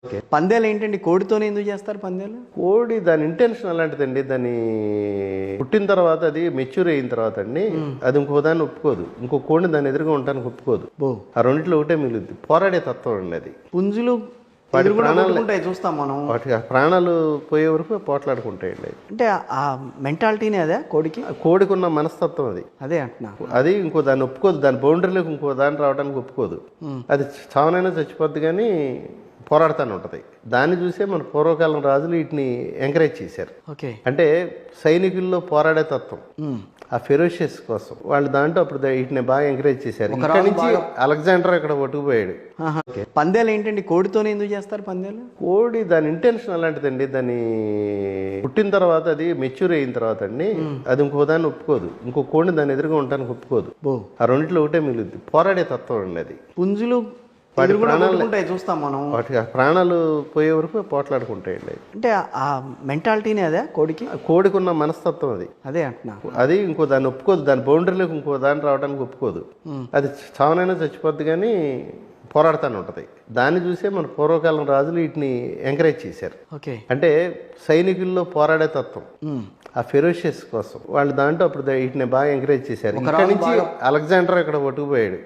Okay. పందేలు ఏంటండి? కోడితోనే ఎందుకు చేస్తారు పందేలు? కోడి దాని ఇంటెన్షన్ అలాంటిదండి. దాన్ని పుట్టిన తర్వాత అది మెచ్యూర్ అయిన తర్వాత అండి అది ఇంకో దాన్ని ఒప్పుకోదు. ఇంకో కోడిని దాని ఎదురుగా ఉండడానికి ఒప్పుకోదు. బో ఆ రెండిట్లో ఒకటే మిగులుద్ది. పోరాడే తత్వం అండి అది. పుంజులు వాటి ఎదురుగుండా ప్రాణాలు కొట్టుకుంటాయి చూస్తాం మనం. వాటి ఆ ప్రాణాలు పోయే వరకు పోట్లాడుకుంటాయండి అవి. అంటే ఆ మెంటాలిటీనే అదే కోడికి? ఆ కోడికున్న మనస్తత్వం అది. అదే అంటున్నా. అది ఇంకో దాన్ని ఒప్పుకోదు. దాని బౌండరీలోకి ఇంకో దాన్ని రావడానికి ఒప్పుకోదు. అది చావనైనా చచ్చిపోద్ది కానీ పోరాడుతూనే ఉంటుంది. దాన్ని చూసే మన పూర్వకాలం రాజులు వీటిని ఎంకరేజ్ చేశారు. ఓకే. అంటే సైనికుల్లో పోరాడే తత్వం, ఆ ఫెరోషియస్ కోసం వాళ్ళు దాంట్లో అప్పుడు వీటిని బాగా ఎంకరేజ్ చేశారు. ఇక్కడ నుంచి అలెగ్జాండర్ ఇక్కడ పట్టుకుపోయాడు. ఆహా. ఓకే. పందేలు ఏంటండి? కోడితోనే ఎందుకు చేస్తారు పందేలు? కోడి దాని ఇంటెన్షన్ అలాంటిదండి. దాన్ని పుట్టిన తర్వాత అది మెచ్యూర్ అయిన తర్వాత అండి అది ఇంకో దాన్ని ఒప్పుకోదు. ఇంకో కోడిని దాని ఎదురుగా ఉండడానికి ఒప్పుకోదు. బో ఆ రెండిట్లో ఒకటే మిగులుద్ది. పోరాడే తత్వం అండి అది. పుంజులు వాటి ఎదురుగుండా ప్రాణాలు కొట్టుకుంటాయి చూస్తాం మనం. వాటి ఆ ప్రాణాలు పోయే వరకు పోట్లాడుకుంటాయండి అవి. అంటే ఆ మెంటాలిటీనే అదే కోడికి? ఆ కోడికున్న మనస్తత్వం అది. అదే అంటున్నా. అది ఇంకో దాన్ని ఒప్పుకోదు. దాని బౌండరీలోకి ఇంకో దాన్ని రావడానికి ఒప్పుకోదు. అది చావనైనా చచ్చిపోద్ది కానీ పోరాడుతూనే ఉంటుంది. దాన్ని చూసే మన పూర్వకాలం రాజులు వీటిని ఎంకరేజ్ చేశారు. ఓకే. అంటే సైనికుల్లో పోరాడే తత్వం, ఆ ఫెరోషియస్ కోసం వాళ్ళు దాంట్లో అప్పుడు వీటిని బాగా ఎంకరేజ్ చేశారు. ఇక్కడ నుంచి అలెగ్జాండర్ ఇక్కడ పట్టుకుపోయాడు.